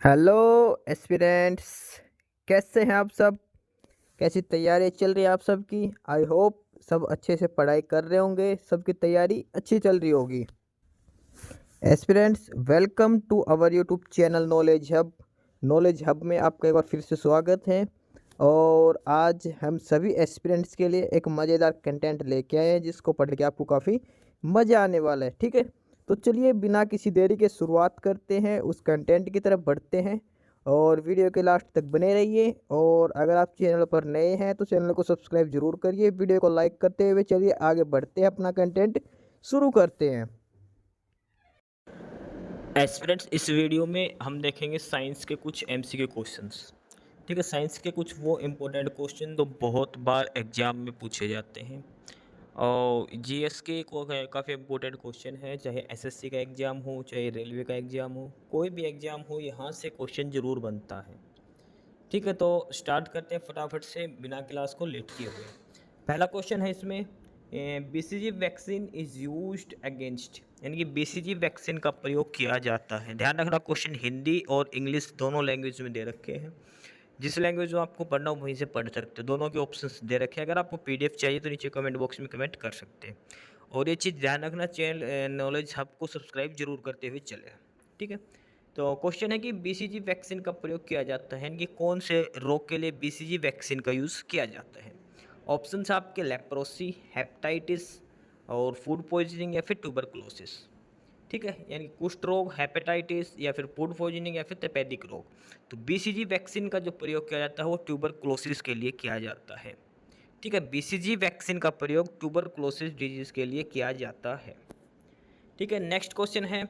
Hello aspirants. कैसे हैं आप सब? कैसी तैयारी चल रही है आप सबकी? आई होप सब अच्छे से पढ़ाई कर रहे होंगे, सबकी तैयारी अच्छी चल रही होगी। Aspirants, welcome to our YouTube channel knowledge hub. Knowledge hub में आपका एक बार फिर से स्वागत है। और आज हम सभी एस्पिरेंट्स के लिए एक मज़ेदार कंटेंट लेके आए हैं जिसको पढ़ के आपको काफ़ी मज़ा आने वाला है। ठीक है, तो चलिए बिना किसी देरी के शुरुआत करते हैं, उस कंटेंट की तरफ बढ़ते हैं। और वीडियो के लास्ट तक बने रहिए। और अगर आप चैनल पर नए हैं तो चैनल को सब्सक्राइब जरूर करिए। वीडियो को लाइक करते हुए चलिए आगे बढ़ते हैं, अपना कंटेंट शुरू करते हैं। एस्पिरेंट्स, इस वीडियो में हम देखेंगे साइंस के कुछ एमसीक्यू क्वेश्चंस। ठीक है, साइंस के कुछ वो इम्पोर्टेंट क्वेश्चन जो बहुत बार एग्जाम में पूछे जाते हैं। और जीएस के को काफ़ी इम्पोर्टेंट क्वेश्चन है, चाहे एसएससी का एग्ज़ाम हो, चाहे रेलवे का एग्ज़ाम हो, कोई भी एग्ज़ाम हो, यहाँ से क्वेश्चन ज़रूर बनता है। ठीक है, तो स्टार्ट करते हैं फटाफट से बिना क्लास को लेट किए हुए। पहला क्वेश्चन है इसमें, BCG vaccine is used against, यानी कि बीसीजी वैक्सीन का प्रयोग किया जाता है। ध्यान रखना, क्वेश्चन हिंदी और इंग्लिश दोनों लैंग्वेज में दे रखे हैं। जिस लैंग्वेज में आपको पढ़ना हो वहीं से पढ़ सकते हो, दोनों के ऑप्शंस दे रखे हैं। अगर आपको पीडीएफ चाहिए तो नीचे कमेंट बॉक्स में कमेंट कर सकते हैं। और ये चीज़ ध्यान रखना, चैनल नॉलेज हब को सब्सक्राइब जरूर करते हुए चले। ठीक है, तो क्वेश्चन है कि बीसीजी वैक्सीन का प्रयोग किया जाता है, यानी कि कौन से रोग के लिए बीसीजी वैक्सीन का यूज़ किया जाता है। ऑप्शंस आपके लेप्रोसी, हेपेटाइटिस और फूड पॉइजनिंग या फिर ट्यूबरकुलोसिस। ठीक है, यानी कुष्ठ रोग, हेपेटाइटिस या फिर फूड पॉइजनिंग या फिर तपेदिक रोग। तो बीसीजी वैक्सीन का जो प्रयोग किया जाता है वो ट्यूबरकुलोसिस के लिए किया जाता है। ठीक है, बीसीजी वैक्सीन का प्रयोग ट्यूबरकुलोसिस डिजीज के लिए किया जाता है। ठीक है, नेक्स्ट क्वेश्चन है,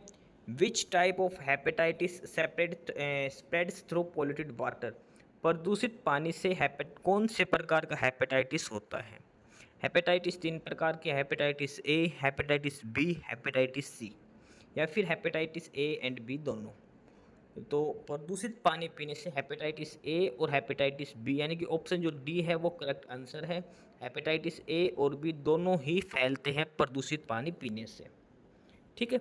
which type of hepatitis spreads through polluted water. प्रदूषित पानी से कौन से प्रकार का हेपेटाइटिस होता है। हेपेटाइटिस तीन प्रकार के, hepatitis A, hepatitis B, hepatitis C, या फिर हेपेटाइटिस ए एंड बी दोनों। तो प्रदूषित पानी पीने से हेपेटाइटिस ए और हेपेटाइटिस बी, यानी कि ऑप्शन जो डी है वो करेक्ट आंसर है। हेपेटाइटिस ए और बी दोनों ही फैलते हैं प्रदूषित पानी पीने से। ठीक है,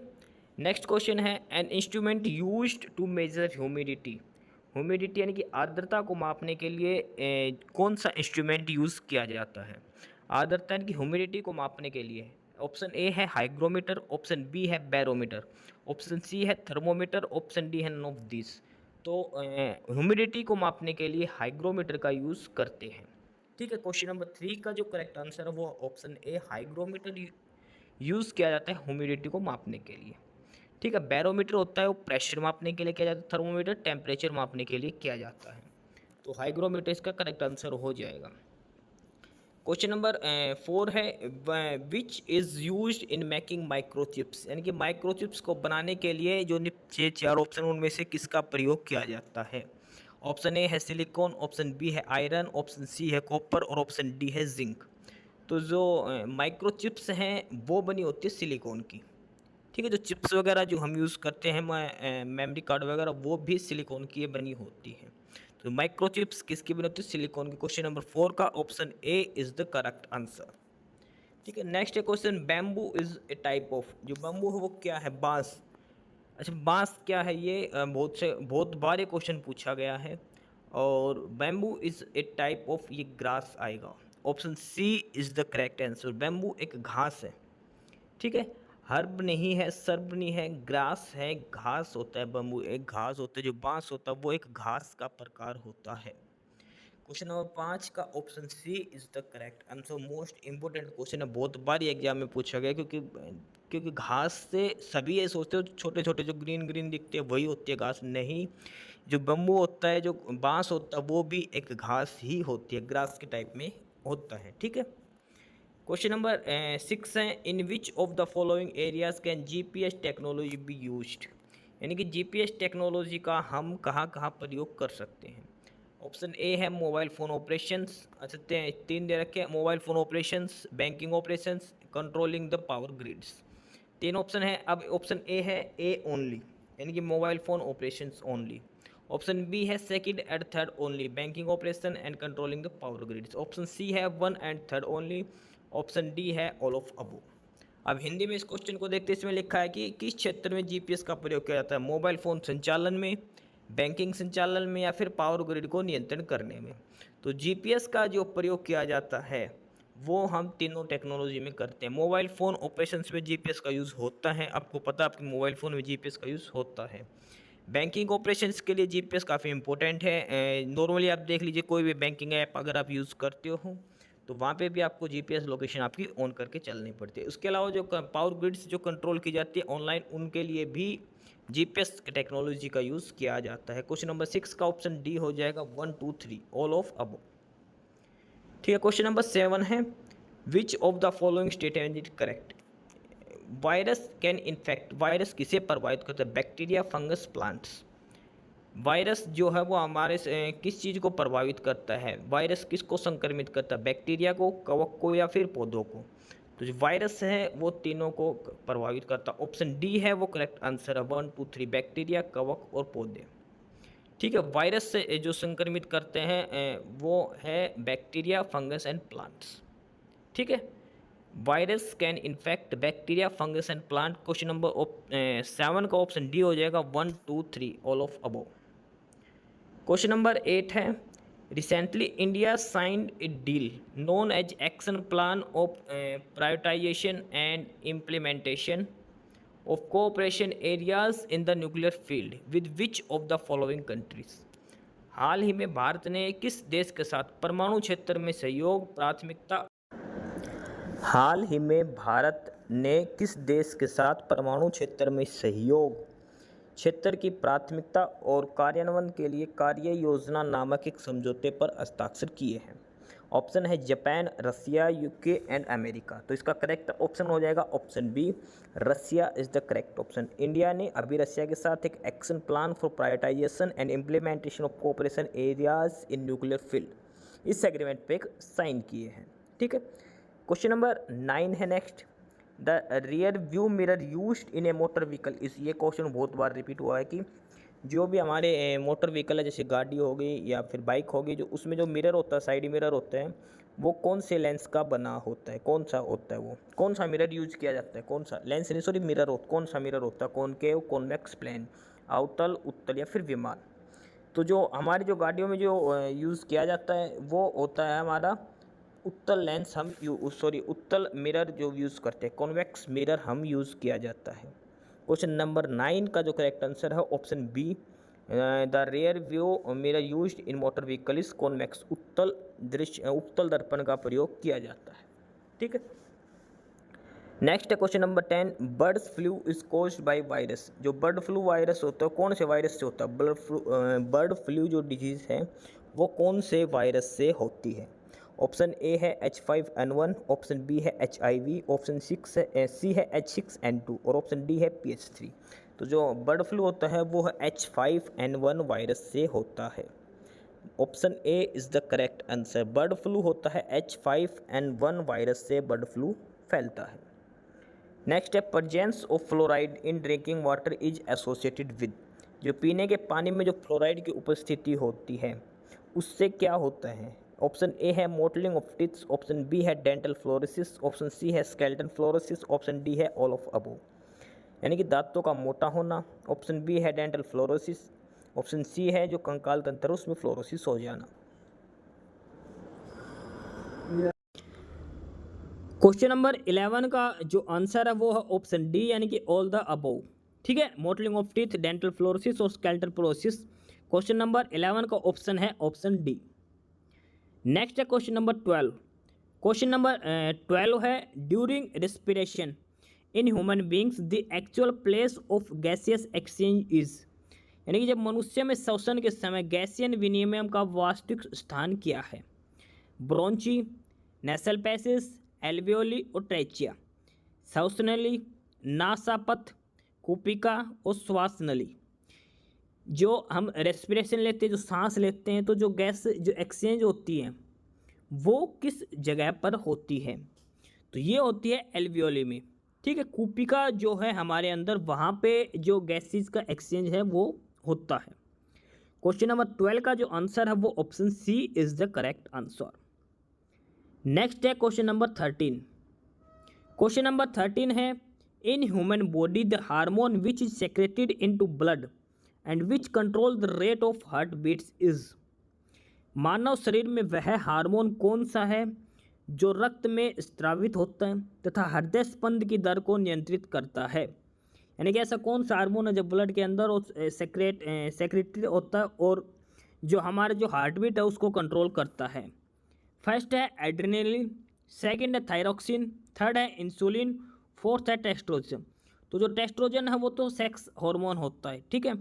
नेक्स्ट क्वेश्चन है, an instrument used to measure humidity. Humidity यानी कि आर्द्रता को मापने के लिए कौन सा इंस्ट्रूमेंट यूज़ किया जाता है। आर्द्रता यानी कि ह्यूमिडिटी को मापने के लिए ऑप्शन ए है हाइग्रोमीटर, ऑप्शन बी है बैरोमीटर, ऑप्शन सी है थर्मोमीटर, ऑप्शन डी है नॉन ऑफ दिस। तो ह्यूमिडिटी को मापने के लिए हाइग्रोमीटर का यूज़ करते हैं। ठीक है, क्वेश्चन नंबर 3 का जो करेक्ट आंसर है वो ऑप्शन ए हाइग्रोमीटर यूज़ किया जाता है ह्यूमिडिटी को मापने के लिए। ठीक है, बैरोमीटर होता है वो प्रेशर मापने के लिए किया जाता है, थर्मोमीटर टेम्परेचर मापने के लिए किया जाता है। तो हाइग्रोमीटर इसका करेक्ट आंसर हो जाएगा। क्वेश्चन नंबर 4 है, which is use in making microchips, यानी कि माइक्रोचिप्स को बनाने के लिए जो नीचे चार ऑप्शन उनमें से किसका प्रयोग किया जाता है। ऑप्शन ए है सिलिकॉन, ऑप्शन बी है आयरन, ऑप्शन सी है कॉपर और ऑप्शन डी है जिंक। तो जो माइक्रोचिप्स हैं वो बनी होती है सिलिकॉन की। ठीक है, जो चिप्स वगैरह जो हम यूज़ करते हैं, मेमोरी कार्ड वगैरह, वो भी सिलिकॉन की बनी होती है। तो माइक्रोचिप्स किसकी बनी होती है? सिलिकॉन की। क्वेश्चन नंबर 4 का option A is the correct answer. ठीक है, नेक्स्ट है question, bamboo is a type of, जो बैम्बू है वो क्या है? बांस। अच्छा, बांस क्या है ये? बहुत बार ये क्वेश्चन पूछा गया है। और bamboo is a type of, ये ग्रास आएगा। Option C is the correct answer. Bamboo एक घास है। ठीक है, हर्ब नहीं है, सर्ब नहीं है, ग्रास है, घास होता है। बम्बू एक घास होता है, जो बांस होता है वो एक घास का प्रकार होता है। क्वेश्चन नंबर 5 का option C is the correct answer. Most important question है, बहुत बार ये एग्जाम में पूछा गया, क्योंकि घास से सभी ये सोचते हो छोटे छोटे जो ग्रीन ग्रीन दिखते हैं वही होती है घास। नहीं, जो बम्बू होता है, जो बांस होता है, वो भी एक घास ही होती है, ग्रास के टाइप में होता है। ठीक है, क्वेश्चन नंबर 6 है, in which of the following areas can GPS technology be used, यानी कि जीपीएस टेक्नोलॉजी का हम कहाँ कहाँ प्रयोग कर सकते हैं। ऑप्शन ए है मोबाइल फ़ोन ऑपरेशंस। अच्छा, तीन दे रखे हैं, mobile phone operations, banking operations, controlling the power grids. तीन ऑप्शन है। अब ऑप्शन ए है ए ओनली, यानी कि mobile phone operations only. Option B है second and third only, banking operation and controlling the power grids. Option C है one and third only. Option D है all of above. अब हिंदी में इस question को देखते, इसमें लिखा है कि किस क्षेत्र में जीपीएस का प्रयोग किया जाता है? मोबाइल फ़ोन संचालन में, बैंकिंग संचालन में या फिर पावर ग्रिड को नियंत्रण करने में। तो जीपीएस का जो प्रयोग किया जाता है वो हम तीनों टेक्नोलॉजी में करते हैं। मोबाइल फ़ोन ऑपरेशंस में जीपीएस का यूज़ होता है, आपको पता है आपके मोबाइल फ़ोन में जीपीएस का यूज़ होता है। बैंकिंग ऑपरेशंस के लिए जीपीएस काफ़ी इंपॉर्टेंट है। नॉर्मली आप देख लीजिए कोई भी बैंकिंग ऐप अगर आप यूज़ करते हो तो वहाँ पे भी आपको जीपीएस लोकेशन आपकी ऑन करके चलनी पड़ती है। उसके अलावा जो पावर ग्रिड्स जो कंट्रोल की जाती है ऑनलाइन, उनके लिए भी जीपीएस टेक्नोलॉजी का यूज़ किया जाता है। क्वेश्चन नंबर 6 का ऑप्शन डी हो जाएगा 1 2 3 ऑल ऑफ अबव। ठीक है, क्वेश्चन नंबर 7 है विच of the following statement is correct. Virus can infect, virus किसे प्रभावित करता है? Bacteria, fungus, plants. वायरस जो है वो हमारे किस चीज़ को प्रभावित करता है? वायरस किसको संक्रमित करता है? बैक्टीरिया को, कवक को या फिर पौधों को? तो जो वायरस है वो तीनों को प्रभावित करता है। ऑप्शन डी है वो करेक्ट आंसर है। 1 2 3 बैक्टीरिया, कवक और पौधे। ठीक है, वायरस से जो संक्रमित करते हैं वो है बैक्टीरिया, फंगस एंड प्लांट्स। ठीक है, virus can infect bacteria, fungus and plant. Question number 7 का ऑप्शन डी हो जाएगा 1 2 3 all of above. Question number 8 है recently India signed a deal known as action plan of prioritisation and implementation of cooperation areas in the nuclear field with which of the following countries. हाल ही में भारत ने किस देश के साथ परमाणु क्षेत्र में सहयोग प्राथमिकता हाल ही में भारत ने किस देश के साथ परमाणु क्षेत्र में सहयोग क्षेत्र की प्राथमिकता और कार्यान्वयन के लिए कार्य योजना नामक एक समझौते पर हस्ताक्षर किए हैं? ऑप्शन है Japan, Russia, UK and America. तो इसका करेक्ट ऑप्शन हो जाएगा option B, Russia is the correct option. India ने अभी रसिया के साथ एक action plan for prioritisation and implementation of cooperation areas in nuclear field इस एग्रीमेंट पे साइन किए हैं। ठीक है, क्वेश्चन नंबर 9 है next the rear view mirror used in a motor vehicle. इस ये क्वेश्चन बहुत बार रिपीट हुआ है कि जो भी हमारे मोटर व्हीकल है जैसे गाड़ी हो गई या फिर बाइक हो गई, जो उसमें जो मिरर होता है, साइड मिरर होता है, वो कौन से लेंस का बना होता है? कौन सा होता है वो? कौन सा मिरर यूज किया जाता है? कौन सा लेंस नहीं, सॉरी मिरर हो, कौन सा मिरर होता है? कॉनकेव, कॉन्वेक्स, प्लेन, अवतल, उत्तल या फिर विमान? तो जो हमारी जो गाड़ियों में जो यूज़ किया जाता है वो होता है हमारा उत्तल लेंस हम उत्तल मिरर जो यूज़ करते हैं, कॉन्वेक्स मिरर हम यूज़ किया जाता है। क्वेश्चन नंबर 9 का जो करेक्ट आंसर है option B, the rear view mirror used in motor vehicle is convex. उत्तल दर्पण का प्रयोग किया जाता है। ठीक है, नेक्स्ट है question number 10 bird flu is caused by virus. जो बर्ड फ्लू वायरस होता है कौन से वायरस से होता है? बर्ड फ्लू जो डिजीज़ है वो कौन से वायरस से होती है? ऑप्शन ए है H5N1, ऑप्शन बी है HIV, ऑप्शन सी है H6N2 और ऑप्शन डी है PH3। तो जो बर्ड फ्लू होता है वो है H5N1 वायरस से होता है। Option A is the correct answer. Bird flu होता है H5N1 वायरस से बर्ड फ्लू फैलता है। नेक्स्ट है presence of fluoride in drinking water is associated with. जो पीने के पानी में जो फ्लोराइड की उपस्थिति होती है उससे क्या होता है? ऑप्शन ए है मोटलिंग ऑफ टिथ्स, ऑप्शन बी है डेंटल फ्लोरोसिस, ऑप्शन सी है स्केलेटन फ्लोरोसिस, ऑप्शन डी है ऑल ऑफ अबव। यानी कि दांतों का मोटा होना, ऑप्शन बी है डेंटल फ्लोरोसिस, ऑप्शन सी है जो कंकाल तंत्र उसमें फ्लोरोसिस हो जाना। क्वेश्चन नंबर 11 का जो आंसर है वो है ऑप्शन डी यानी कि ऑल द अबव। ठीक है, mottling of teeth, dental fluorosis और स्केलेटल फ्लोरोसिस। क्वेश्चन नंबर 11 का ऑप्शन है ऑप्शन डी। नेक्स्ट है क्वेश्चन नंबर 12। क्वेश्चन नंबर 12 है during respiration in human beings the actual place of gaseous exchange is. यानी कि जब मनुष्य में श्वसन के समय गैसियन विनिमय का वास्तविक स्थान क्या है? ब्रोंची, नेसल पैसेज, एल्वियोली और ट्रेचिया, श्वसनली, नासापथ, कुपिका और श्वास नली। जो हम रेस्पिरेशन लेते हैं, जो सांस लेते हैं, तो जो गैस जो एक्सचेंज होती है वो किस जगह पर होती है? तो ये होती है एल्वियोली में। ठीक है, कुपिका जो है हमारे अंदर, वहाँ पे जो गैसेज का एक्सचेंज है वो होता है। क्वेश्चन नंबर 12 का जो आंसर है वो option C is the correct answer. Next है क्वेश्चन नंबर 13। क्वेश्चन नंबर 13 है in human body the hormone which is secreted into blood and which control the rate of heart beats is. मानव शरीर में वह hormone कौन सा है जो रक्त में स्रावित होता है तथा हृदय स्पंद की दर को नियंत्रित करता है। यानी कि ऐसा कौन सा हार्मोन है जो ब्लड के अंदर और सेक्रेटरी होता है और जो हमारे जो हार्ट बीट है उसको कंट्रोल करता है। फर्स्ट है एड्रेनलिन, सेकंड है थायरोक्सिन, थर्ड है इंसुलिन, फोर्थ है टेस्ट्रोजन। तो जो टेस्ट्रोजन है वो तो सेक्स हार्मोन होता है, ठीक है।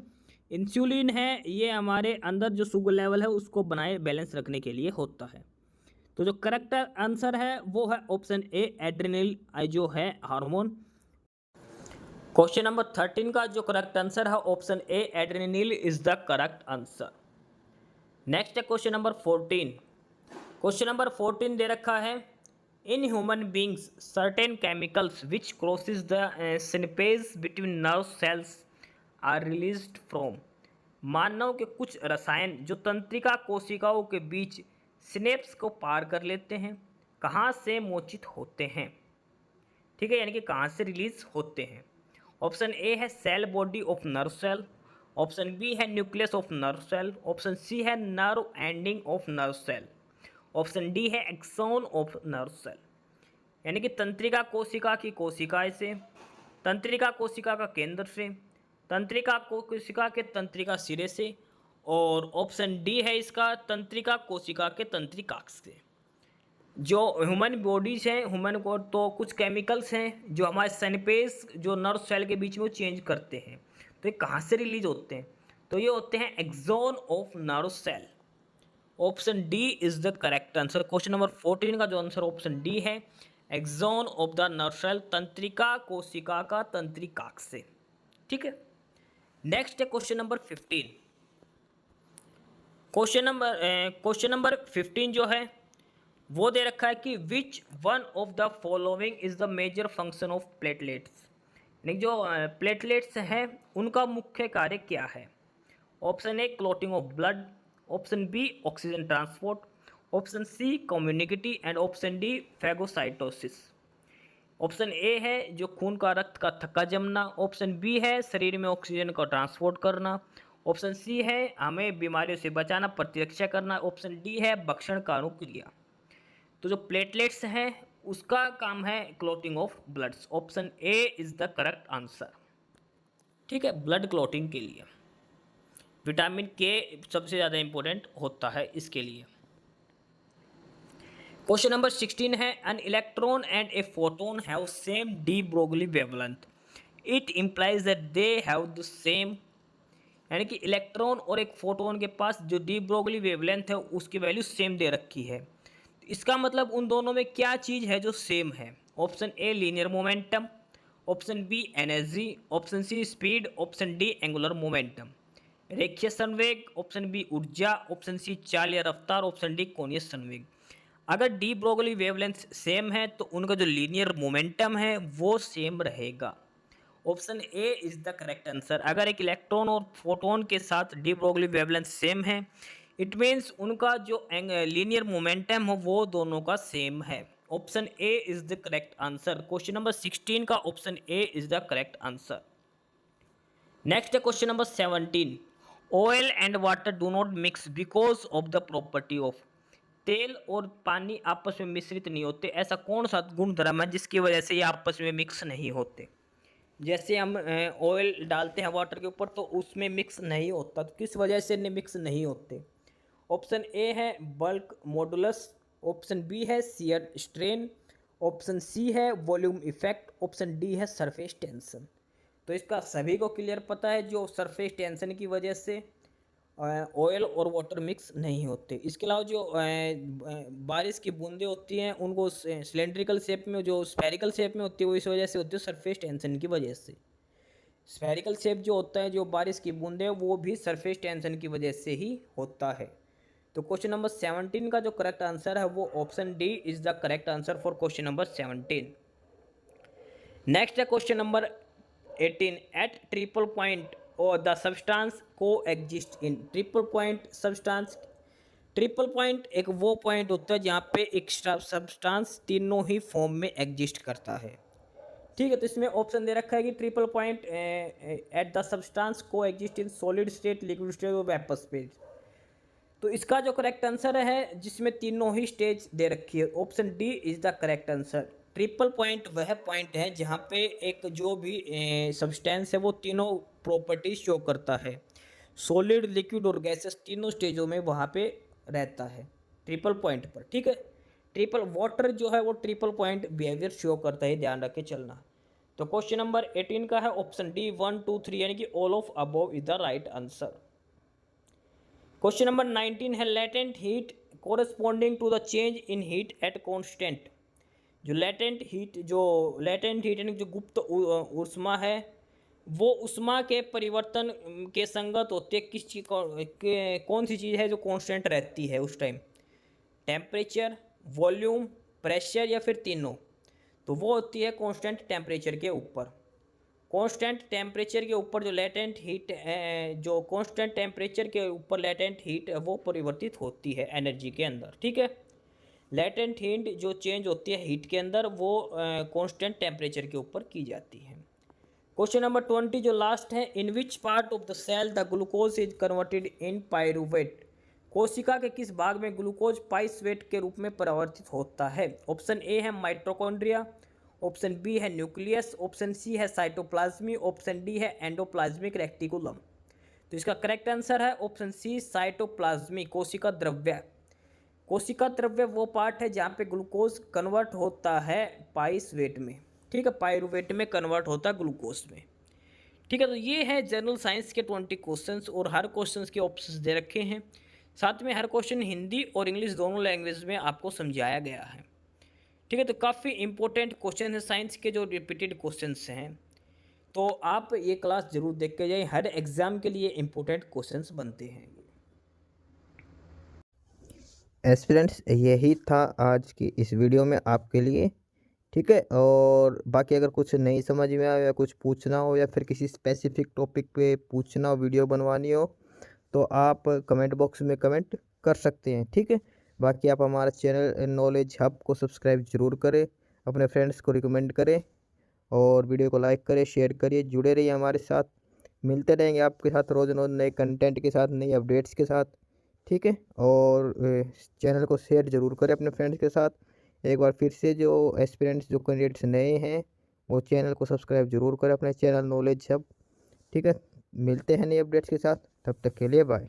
इंसुलिन है ये हमारे अंदर जो शुगर लेवल है उसको बनाए बैलेंस रखने के लिए होता है। तो जो करेक्ट आंसर है वो है ऑप्शन ए एड्रेनल जो है हार्मोन। क्वेश्चन नंबर 13 का जो करेक्ट आंसर है option A adrenal is the correct answer. Next है क्वेश्चन नंबर 14। क्वेश्चन नंबर 14 दे रखा है in human beings certain chemicals which crosses the synapse between nerve cells are released from. मानव के कुछ रसायन जो तंत्रिका कोशिकाओं के बीच सिनेप्स को पार कर लेते हैं कहाँ से मोचित होते हैं, ठीक है, यानी कि कहाँ से रिलीज होते हैं। ऑप्शन ए है cell body of nerve cell, option B है nucleus of nerve cell, option C है nerve ending of nerve cell, option D है एक्सोन ऑफ नर्व सेल। यानी कि तंत्रिका कोशिका की कोशिकाएं से, तंत्रिका कोशिका का केंद्र से, तंत्रिका कोशिका के तंत्रिका सिरे से, और ऑप्शन डी है इसका तंत्रिका कोशिका के तंत्रिकाक्ष से। जो ह्यूमन बॉडीज हैं, ह्यूमन को तो कुछ केमिकल्स हैं जो हमारे सैनिपेस जो नर्व सेल के बीच में वो चेंज करते हैं। तो ये कहाँ से रिलीज होते हैं, तो ये होते हैं axon of nerve cell. Option D is the correct answer. Question number 14 का जो आंसर ऑप्शन डी है axon of the nerve cell, तंत्रिका कोशिका का तंत्रिकाक्ष से, ठीक है। नेक्स्ट है क्वेश्चन नंबर 15। क्वेश्चन नंबर 15 जो है वो दे रखा है कि which one of the following is the major function of platelets. यानी जो प्लेटलेट्स हैं उनका मुख्य कार्य क्या है। Option A clotting of blood, option B oxygen transport, option C community and option D phagocytosis. Option A है जो खून का रक्त का थक्का जमना, ऑप्शन बी है शरीर में ऑक्सीजन को ट्रांसपोर्ट करना, ऑप्शन सी है हमें बीमारियों से बचाना प्रतिरक्षा करना, ऑप्शन डी है भक्षण का अनुक्रिया। तो जो प्लेटलेट्स हैं उसका काम है clotting of bloods. Option A is the correct answer, ठीक है, ब्लड क्लॉटिंग के लिए। विटामिन के सबसे ज़्यादा इंपॉर्टेंट होता है इसके लिए। क्वेश्चन नंबर 16 है an electron and a photon have same de Broglie wavelength, it implies that they have the same. यानी कि इलेक्ट्रॉन और एक फोटोन के पास जो डी ब्रोगली वेवलेंथ है उसकी वैल्यू सेम दे रखी है। इसका मतलब उन दोनों में क्या चीज़ है जो सेम है। Option A linear momentum, option B energy, option C speed, option D angular momentum. रेखीय संवेग, ऑप्शन बी ऊर्जा, ऑप्शन सी चाल या रफ्तार, ऑप्शन डी कोणीय संवेग। अगर डी ब्रोगली वेवलेंथ सेम है तो उनका जो लीनियर मोमेंटम है वो सेम रहेगा। Option A is the correct answer. अगर एक इलेक्ट्रॉन और फोटोन के साथ डी ब्रोगली वेवलेंथ सेम है इट मीन्स उनका जो लीनियर मोमेंटम हो वो दोनों का सेम है। Option A is the correct answer. Question number 16 का option A is the correct answer. Next है question number 17। Oil and water do not mix because of the property of. तेल और पानी आपस में मिश्रित नहीं होते, ऐसा कौन सा गुण धर्म है जिसकी वजह से ये आपस में मिक्स नहीं होते। जैसे हम ऑयल डालते हैं वाटर के ऊपर तो उसमें मिक्स नहीं होता, तो किस वजह से मिक्स नहीं होते। ऑप्शन ए है बल्क मॉडुलस, ऑप्शन बी है शियर स्ट्रेन, ऑप्शन सी है वॉल्यूम इफेक्ट, ऑप्शन डी है सरफेस टेंशन। तो इसका सभी को क्लियर पता है जो सरफेस टेंशन की वजह से ऑयल और वाटर मिक्स नहीं होते। इसके अलावा जो बारिश की बूंदें होती हैं उनको सिलेंड्रिकल शेप में जो स्फेरिकल शेप में होती है वो इस वजह से होती है सरफेस टेंशन की वजह से। स्फेरिकल शेप जो होता है जो बारिश की बूंदें वो भी सरफेस टेंशन की वजह से ही होता है। तो क्वेश्चन नंबर 17 का जो करेक्ट आंसर है वो option D is the correct answer for question number 17। Next है question number 18। At triple point और the substance coexist in. Triple point substance, triple point एक वो पॉइंट होता है जहाँ पे एक सब्सटेंस तीनों ही फॉर्म में एग्जिस्ट करता है। ठीक है, तो इसमें ऑप्शन दे रखा है कि triple point at the substance coexist in solid state, liquid state और वेपर स्टेट। तो इसका जो करेक्ट आंसर है जिसमें तीनों ही स्टेज दे रखी है, option D is the correct answer. Triple point वह पॉइंट है जहाँ पे एक जो भी सब्सटेंस है वो तीनों प्रॉपर्टीज शो करता है, सॉलिड, लिक्विड और गैसेस तीनों स्टेजों में वहाँ पे रहता है ट्रिपल पॉइंट पर। ठीक है, ट्रिपल वाटर जो है वो ट्रिपल पॉइंट बिहेवियर शो करता है, ध्यान रख के चलना। तो क्वेश्चन नंबर 18 का है ऑप्शन डी 1 2 3 यानी कि all of above is the right answer. Question number 19 है latent heat corresponding to the change in heat at constant. जो लेटेंट हीट यानी जो गुप्त ऊष्मा है वो ऊष्मा के परिवर्तन के संगत होती है किस चीज कौन सी चीज़ है जो कांस्टेंट रहती है उस टाइम, टेम्परेचर, वॉल्यूम, प्रेशर या फिर तीनों। तो वो होती है कांस्टेंट टेम्परेचर के ऊपर। कांस्टेंट टेम्परेचर के ऊपर जो लेटेंट हीट है, जो कांस्टेंट टेम्परेचर के ऊपर लेटेंट हीट है वो परिवर्तित होती है एनर्जी के अंदर। ठीक है, लेटेंट हीट जो चेंज होती है हीट के अंदर वो कांस्टेंट टेम्परेचर के ऊपर की जाती है। क्वेश्चन नंबर 20 जो लास्ट है, in which part of the cell the glucose is converted in pyruvate. कोशिका के किस भाग में ग्लूकोज पाइसवेट के रूप में परिवर्तित होता है। ऑप्शन ए है माइटोकॉन्ड्रिया, ऑप्शन बी है न्यूक्लियस, ऑप्शन सी है साइटोप्लाज्मी, ऑप्शन डी है एंडोप्लाज्मिक रेक्टिकुलम। तो इसका करेक्ट आंसर है ऑप्शन सी साइटोप्लाज्मी, कोशिका द्रव्य। कोशिका द्रव्य वो पार्ट है जहाँ पे ग्लूकोज कन्वर्ट होता है पाइसवेट में। ठीक है, पायरूवेट में कन्वर्ट होता है ग्लूकोज में। ठीक है, तो ये है जनरल साइंस के 20 क्वेश्चंस और हर क्वेश्चंस के ऑप्शंस दे रखे हैं। साथ में हर क्वेश्चन हिंदी और इंग्लिश दोनों लैंग्वेज में आपको समझाया गया है। ठीक है, तो काफ़ी इंपॉर्टेंट क्वेश्चन है साइंस के जो रिपीटेड क्वेश्चंस हैं, तो आप ये क्लास जरूर देख के जाइए, हर एग्जाम के लिए इंपॉर्टेंट क्वेश्चंस बनते हैं। एस्पिरेंट्स यही था आज की इस वीडियो में आपके लिए। ठीक है, और बाकी अगर कुछ नहीं समझ में आया या कुछ पूछना हो या फिर किसी स्पेसिफिक टॉपिक पे पूछना हो, वीडियो बनवानी हो, तो आप कमेंट बॉक्स में कमेंट कर सकते हैं। ठीक है, बाकी आप हमारा चैनल नॉलेज हब को सब्सक्राइब ज़रूर करें, अपने फ्रेंड्स को रिकमेंड करें और वीडियो को लाइक करें, शेयर करिए, जुड़े रहिए हमारे साथ। मिलते रहेंगे आपके साथ रोज़ रोज़ नए कंटेंट के साथ, नई अपडेट्स के साथ। ठीक है, और चैनल को शेयर ज़रूर करें अपने फ्रेंड्स के साथ। एक बार फिर से जो एस्पिरेंट्स जो कैंडिडेट्स नए हैं वो चैनल को सब्सक्राइब ज़रूर करें, अपने चैनल नॉलेज हब। ठीक है, मिलते हैं नई अपडेट्स के साथ, तब तक के लिए बाय।